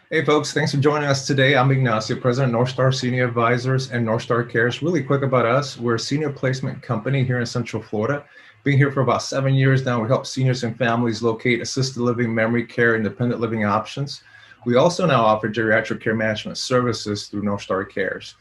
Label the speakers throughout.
Speaker 1: Hey folks, thanks for joining us today. I'm Ignacio, President of North Star Senior Advisors and North Star Cares. Really quick about us, we're a senior placement company here in Central Florida. Been here for about 7 years now. We help seniors and families locate assisted living, memory care, independent living options. We also now offer geriatric care management services through North Star Cares.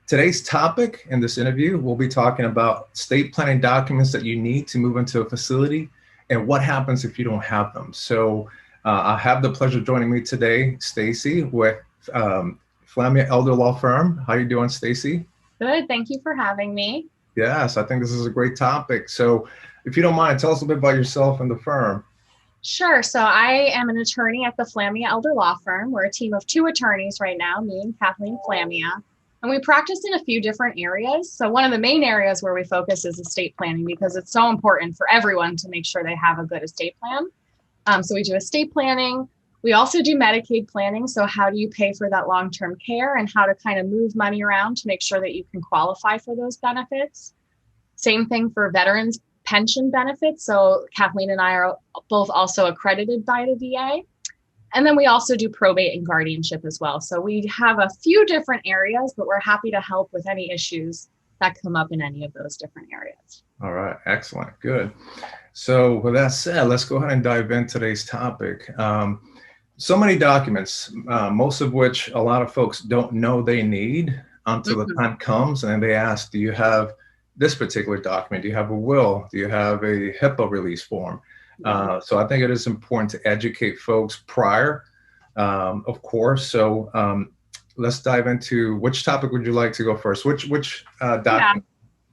Speaker 1: Today's topic in this interview, we'll be talking about estate planning documents that you need to move into a facility and what happens if you don't have them. So I have the pleasure of joining me today, Stacy, with Flammia Elder Law Firm. How you doing, Stacy?
Speaker 2: Good. Thank you for having me.
Speaker 1: Yes, I think this is a great topic. So if you don't mind, tell us a bit about yourself and the firm.
Speaker 2: Sure. So I am an attorney at the Flammia Elder Law Firm. We're a team of 2 attorneys right now, me and Kathleen Flammia, and we practice in a few different areas. So one of the main areas where we focus is estate planning because it's so important for everyone to make sure they have a good estate plan. So we do estate planning. We also do Medicaid planning. So how do you pay for that long-term care and how to kind of move money around to make sure that you can qualify for those benefits. Same thing for veterans pension benefits. So Kathleen and I are both also accredited by the VA. And then we also do probate and guardianship as well. So we have a few different areas, but we're happy to help with any issues that come up in any of those different areas.
Speaker 1: All right, excellent, good. So with that said, let's go ahead and dive into today's topic. So many documents, most of which a lot of folks don't know they need until the time comes and they ask, do you have this particular document? Do you have a will? Do you have a Hipaa release form? So I think it is important to educate folks prior, of course. So let's dive into which topic would you like to go first? Which document?
Speaker 2: Yeah.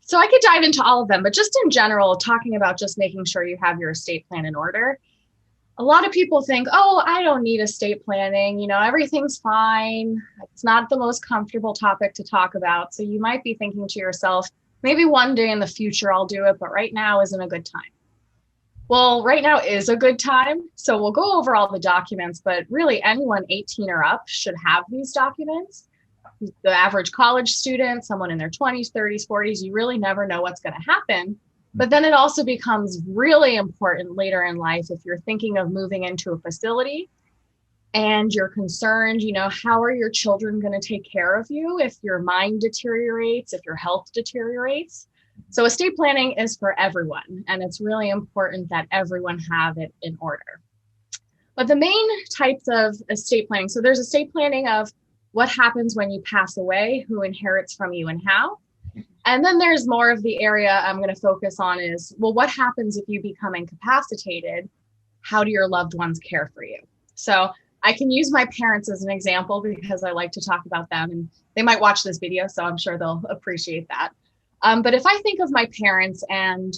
Speaker 2: So I could dive into all of them, but just in general, talking about just making sure you have your estate plan in order. A lot of people think, oh, I don't need estate planning. You know, everything's fine. It's not the most comfortable topic to talk about. So you might be thinking to yourself, maybe one day in the future I'll do it, but right now isn't a good time. Well, right now is a good time. So we'll go over all the documents, but really anyone 18 or up should have these documents. The average college student, someone in their 20s, 30s, 40s, you really never know what's going to happen. But then it also becomes really important later in life if you're thinking of moving into a facility and you're concerned, you know, how are your children going to take care of you if your mind deteriorates, if your health deteriorates? So estate planning is for everyone, and it's really important that everyone have it in order. But the main types of estate planning, so there's estate planning of what happens when you pass away, who inherits from you and how. And then there's more of the area I'm going to focus on is, well, what happens if you become incapacitated? How do your loved ones care for you? So I can use my parents as an example because I like to talk about them and they might watch this video, so I'm sure they'll appreciate that. But if I think of my parents and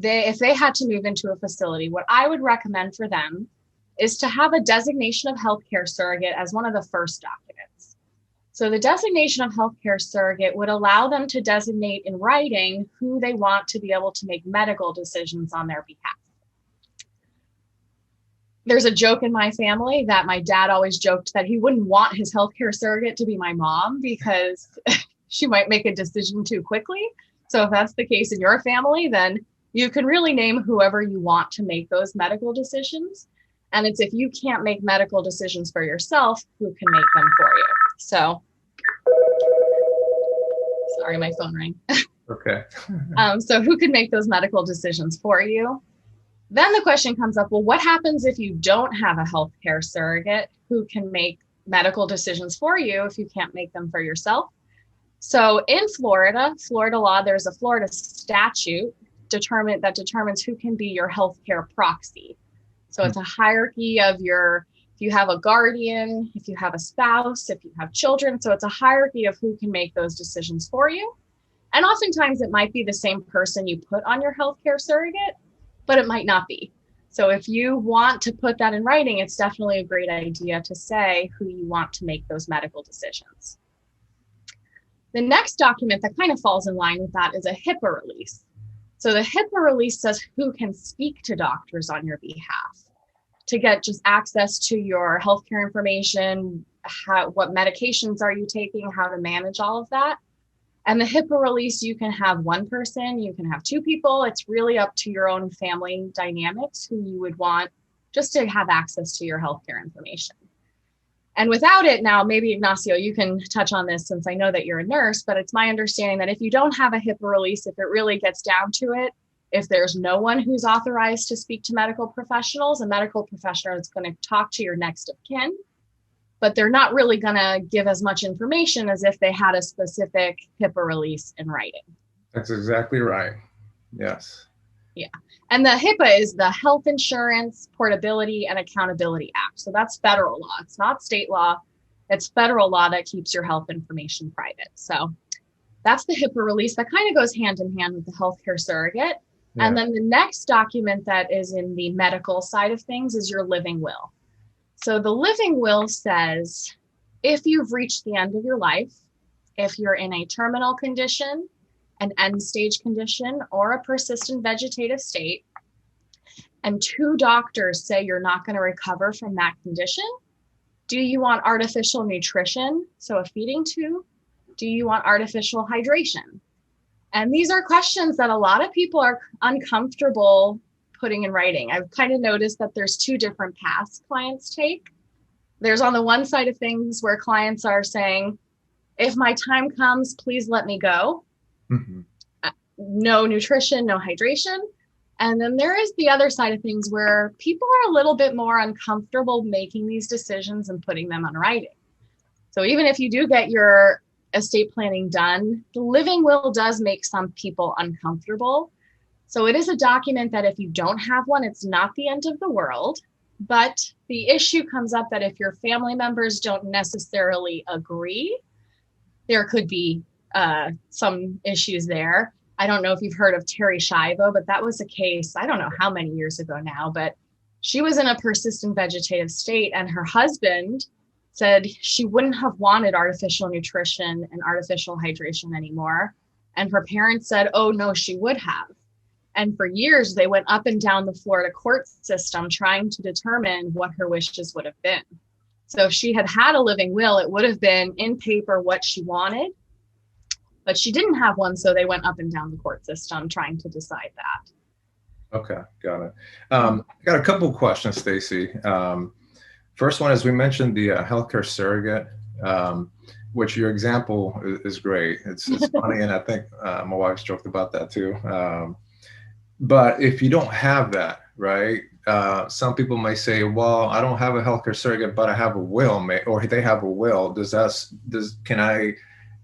Speaker 2: if they had to move into a facility, what I would recommend for them is to have a designation of healthcare surrogate as one of the first documents. So the designation of healthcare surrogate would allow them to designate in writing who they want to be able to make medical decisions on their behalf. There's a joke in my family that my dad always joked that he wouldn't want his healthcare surrogate to be my mom because she might make a decision too quickly. So if that's the case in your family, then you can really name whoever you want to make those medical decisions. And it's if you can't make medical decisions for yourself, who can make them for you? So, sorry, my phone rang.
Speaker 1: Okay.
Speaker 2: So who could make those medical decisions for you? Then the question comes up, well, what happens if you don't have a healthcare surrogate who can make medical decisions for you if you can't make them for yourself? So in Florida law, there's a Florida statute that determines who can be your healthcare proxy. So it's a hierarchy of if you have a guardian, if you have a spouse, if you have children. So it's a hierarchy of who can make those decisions for you. And oftentimes it might be the same person you put on your healthcare surrogate, but it might not be. So if you want to put that in writing, it's definitely a great idea to say who you want to make those medical decisions. The next document that kind of falls in line with that is a Hipaa release. So the Hipaa release says who can speak to doctors on your behalf to get just access to your healthcare information, what medications are you taking, how to manage all of that. And the Hipaa release, you can have one person, you can have 2 people. It's really up to your own family dynamics who you would want just to have access to your healthcare information. And without it, now maybe Ignacio, you can touch on this since I know that you're a nurse, but it's my understanding that if you don't have a Hipaa release, if it really gets down to it, if there's no one who's authorized to speak to medical professionals, a medical professional is going to talk to your next of kin, but they're not really going to give as much information as if they had a specific Hipaa release in writing.
Speaker 1: That's exactly right. Yes.
Speaker 2: Yeah. And the HIPAA is the Health Insurance Portability and Accountability Act. So that's federal law. It's not state law. It's federal law that keeps your health information private. So that's the HIPAA release. That kind of goes hand in hand with the healthcare surrogate. Yeah. And then the next document that is in the medical side of things is your living will. So the living will says, if you've reached the end of your life, if you're in a terminal condition, an end stage condition, or a persistent vegetative state, and 2 doctors say you're not going to recover from that condition, do you want artificial nutrition, so a feeding tube? Do you want artificial hydration? And these are questions that a lot of people are uncomfortable putting in writing. I've kind of noticed that there's 2 different paths clients take. There's on the one side of things where clients are saying, if my time comes, please let me go. Mm-hmm. No nutrition, no hydration. And then there is the other side of things where people are a little bit more uncomfortable making these decisions and putting them on writing. So even if you do get your estate planning done, the living will does make some people uncomfortable. So it is a document that if you don't have one, it's not the end of the world. But the issue comes up that if your family members don't necessarily agree, there could be some issues there. I don't know if you've heard of Terry Schiavo, but that was a case, I don't know how many years ago now, but she was in a persistent vegetative state and her husband said she wouldn't have wanted artificial nutrition and artificial hydration anymore. And her parents said, oh no, she would have. And for years, they went up and down the Florida court system trying to determine what her wishes would have been. So if she had had a living will, it would have been in paper what she wanted. But she didn't have one, so they went up and down the court system trying to decide that.
Speaker 1: Okay, got it. I got a couple of questions, Stacy. First one is, we mentioned the healthcare surrogate, which your example is great. It's funny, and I think my wife's joked about that too. But if you don't have that, right? Some people may say, well, I don't have a healthcare surrogate, but I have a will, or they have a will. Can I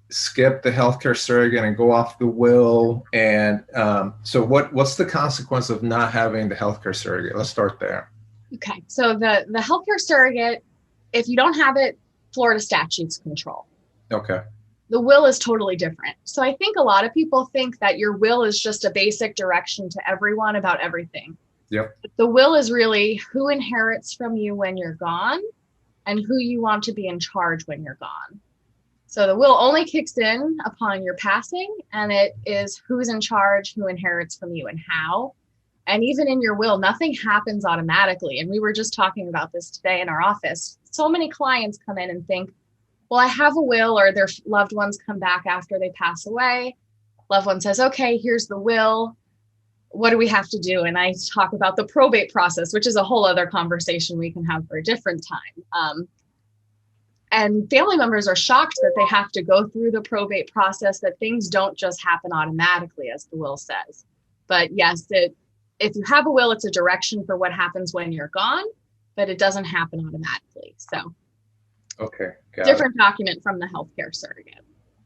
Speaker 1: skip the healthcare surrogate and go off the will? And so what's the consequence of not having the healthcare surrogate? Let's start there.
Speaker 2: Okay, so the healthcare surrogate, if you don't have it, Florida statutes control.
Speaker 1: Okay.
Speaker 2: The will is totally different. So I think a lot of people think that your will is just a basic direction to everyone about everything.
Speaker 1: Yep.
Speaker 2: The will is really who inherits from you when you're gone and who you want to be in charge when you're gone. So the will only kicks in upon your passing, and it is who's in charge, who inherits from you, and how. And even in your will, nothing happens automatically. And we were just talking about this today in our office. So many clients come in and think, well, I have a will, or their loved ones come back after they pass away. Loved one says, okay, here's the will. What do we have to do? And I talk about the probate process, which is a whole other conversation we can have for a different time. And family members are shocked that they have to go through the probate process, that things don't just happen automatically, as the will says. But yes, if you have a will, it's a direction for what happens when you're gone, but it doesn't happen automatically. So,
Speaker 1: okay,
Speaker 2: different document from the healthcare surrogate.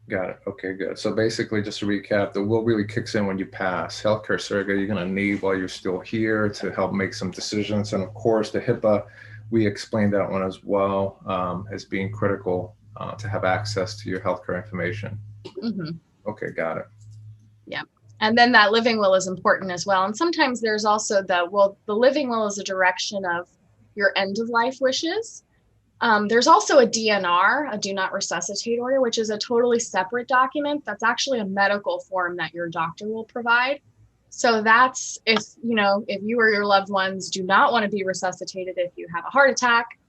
Speaker 1: Got it. Okay, good. So basically, just to recap, the will really kicks in when you pass. Healthcare surrogate, you're going to need while you're still here to help make some decisions. And of course, the HIPAA, we explained that one as well, as being critical to have access to your healthcare information. Mm-hmm. Okay, got it.
Speaker 2: Yeah. And then that living will is important as well. And sometimes there's also the living will is a direction of your end of life wishes. There's also a DNR, a do not resuscitate order, which is a totally separate document. That's actually a medical form that your doctor will provide. So that's if you or your loved ones do not want to be resuscitated, if you have a heart attack,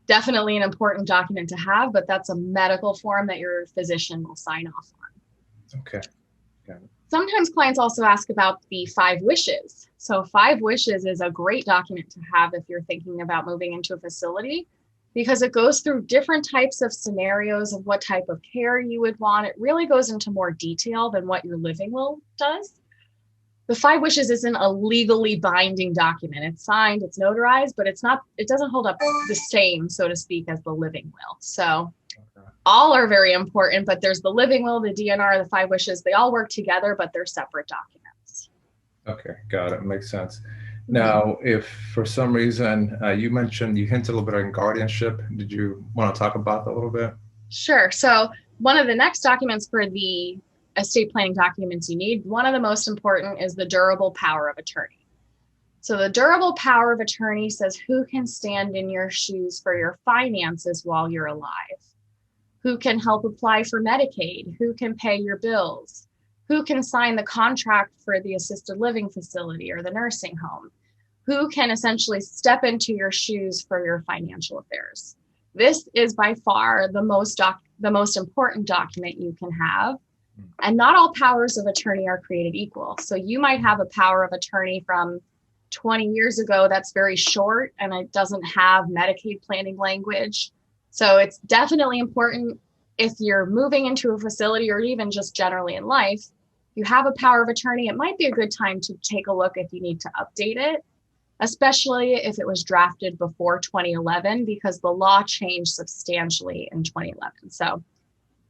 Speaker 2: definitely an important document to have, but that's a medical form that your physician will sign off on.
Speaker 1: Okay. Got it.
Speaker 2: Sometimes clients also ask about the 5 wishes. So 5 wishes is a great document to have if you're thinking about moving into a facility. because it goes through different types of scenarios of what type of care you would want. It really goes into more detail than what your living will does. The 5 wishes isn't a legally binding document. It's signed, it's notarized, but it doesn't hold up the same, so to speak, as the living will. So all are very important, but there's the living will, the DNR, the 5 wishes. They all work together, but they're separate documents.
Speaker 1: Okay, got it. Makes sense. Now, if for some reason you hinted a little bit on guardianship, did you want to talk about that a little bit?
Speaker 2: Sure. So one of the next documents for the estate planning documents you need, one of the most important is the durable power of attorney. So the durable power of attorney says who can stand in your shoes for your finances while you're alive, who can help apply for Medicaid, who can pay your bills, who can sign the contract for the assisted living facility or the nursing home, who can essentially step into your shoes for your financial affairs. This is by far the most important document you can have. And not all powers of attorney are created equal. So you might have a power of attorney from 20 years ago that's very short and it doesn't have Medicaid planning language. So it's definitely important if you're moving into a facility or even just generally in life, you have a power of attorney. It might be a good time to take a look if you need to update it, especially if it was drafted before 2011, because the law changed substantially in 2011. So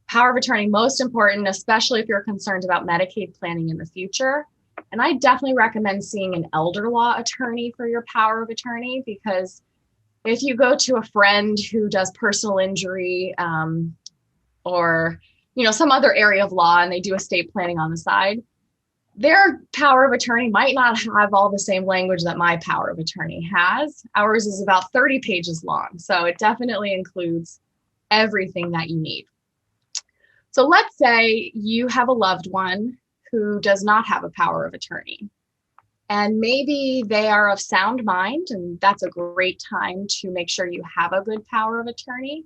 Speaker 2: power of attorney, most important, especially if you're concerned about Medicaid planning in the future. And I definitely recommend seeing an elder law attorney for your power of attorney, because if you go to a friend who does personal injury or some other area of law and they do estate planning on the side, their power of attorney might not have all the same language that my power of attorney has. Ours is about 30 pages long, so it definitely includes everything that you need. So let's say you have a loved one who does not have a power of attorney, and maybe they are of sound mind, and that's a great time to make sure you have a good power of attorney.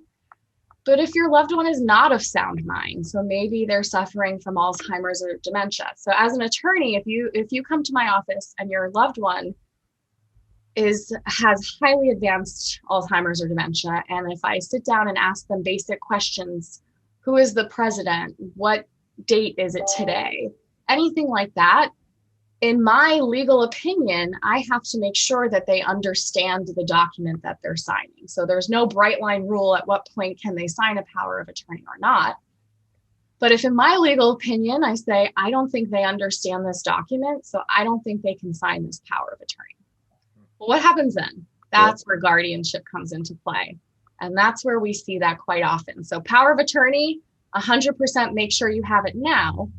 Speaker 2: But if your loved one is not of sound mind, so maybe they're suffering from Alzheimer's or dementia. So as an attorney, if you come to my office and your loved one has highly advanced Alzheimer's or dementia, and if I sit down and ask them basic questions, who is the president? What date is it today? Anything like that. In my legal opinion, I have to make sure that they understand the document that they're signing. So there's no bright line rule at what point can they sign a power of attorney or not. But if in my legal opinion, I say, I don't think they understand this document, so I don't think they can sign this power of attorney. Well, what happens then? That's where guardianship comes into play. And that's where we see that quite often. So power of attorney, 100% make sure you have it now.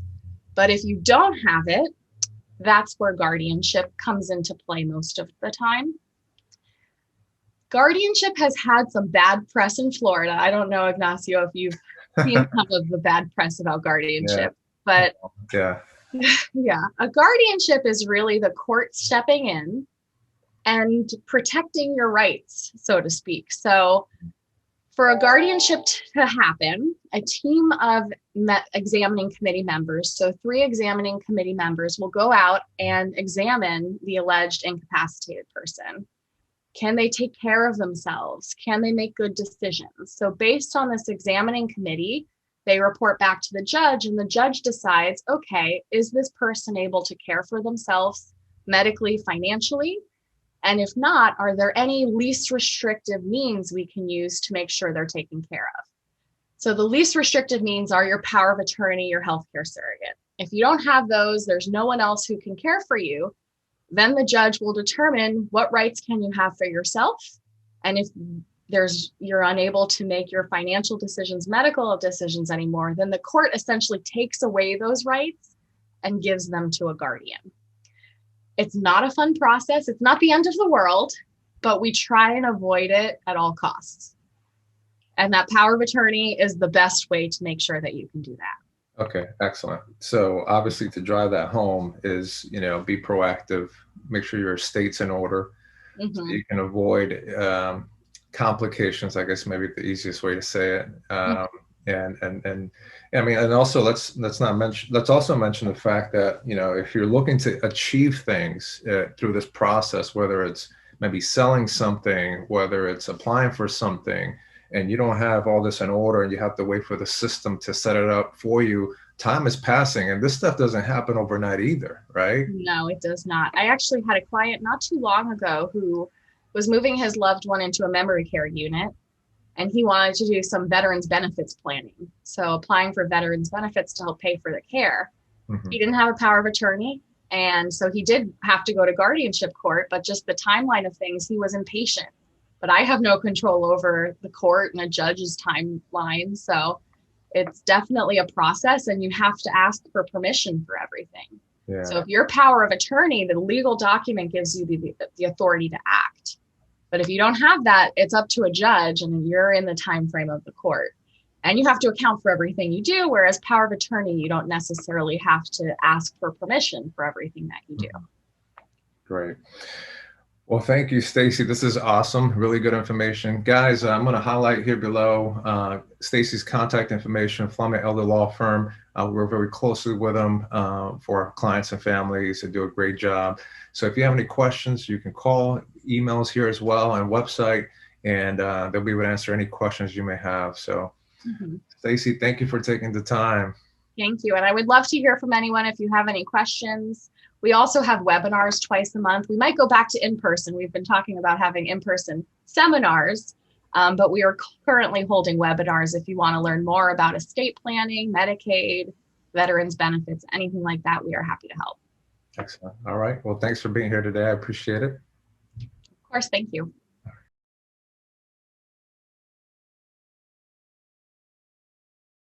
Speaker 2: But if you don't have it, that's where guardianship comes into play most of the time. Guardianship has had some bad press in Florida. I don't know, Ignacio, if you've seen some of the bad press about guardianship, but yeah, a guardianship is really the court stepping in and protecting your rights, so to speak. So for a guardianship to happen, a team of examining committee members, so 3 examining committee members, will go out and examine the alleged incapacitated person. Can they take care of themselves? Can they make good decisions? So based on this examining committee, they report back to the judge, and the judge decides, okay, is this person able to care for themselves medically, financially? And if not, are there any least restrictive means we can use to make sure they're taken care of? So the least restrictive means are your power of attorney, your healthcare surrogate. If you don't have those, there's no one else who can care for you, then the judge will determine what rights can you have for yourself. And if you're unable to make your financial decisions, medical decisions anymore, then the court essentially takes away those rights and gives them to a guardian. It's not a fun process. It's not the end of the world, but we try and avoid it at all costs. And that power of attorney is the best way to make sure that you can do that.
Speaker 1: Okay, excellent. So obviously to drive that home is, be proactive, make sure your estate's in order, so you can avoid complications, I guess maybe the easiest way to say it. And also let's also mention the fact that, if you're looking to achieve things through this process, whether it's maybe selling something, whether it's applying for something, and you don't have all this in order and you have to wait for the system to set it up for you, time is passing, and this stuff doesn't happen overnight either, right?
Speaker 2: No, it does not. I actually had a client not too long ago who was moving his loved one into a memory care unit, and he wanted to do some veterans benefits planning. So applying for veterans benefits to help pay for the care. He didn't have a power of attorney. And so he did have to go to guardianship court, but just the timeline of things, he was impatient. But I have no control over the court and a judge's timeline. So it's definitely a process, and you have to ask for permission for everything.
Speaker 1: Yeah.
Speaker 2: So if your power of attorney, the legal document gives you the authority to act. But if you don't have that, it's up to a judge, and you're in the time frame of the court. And you have to account for everything you do, whereas power of attorney, you don't necessarily have to ask for permission for everything that you do.
Speaker 1: Great. Well, thank you, Stacy. This is awesome. Really good information. Guys, I'm going to highlight here below Stacy's contact information, Flammia Elder Law Firm. We work very closely with them for our clients and families. They do a great job. So if you have any questions, you can call, emails here as well, and website, and they'll be able to answer any questions you may have. So Stacy, thank you for taking the time.
Speaker 2: Thank you. And I would love to hear from anyone if you have any questions. We also have webinars twice a month. We might go back to in-person. We've been talking about having in-person seminars, but we are currently holding webinars if you want to learn more about estate planning, Medicaid, veterans benefits, anything like that. We are happy to help.
Speaker 1: Excellent. All right. Well, thanks for being here today. I appreciate it.
Speaker 2: Of course. Thank you.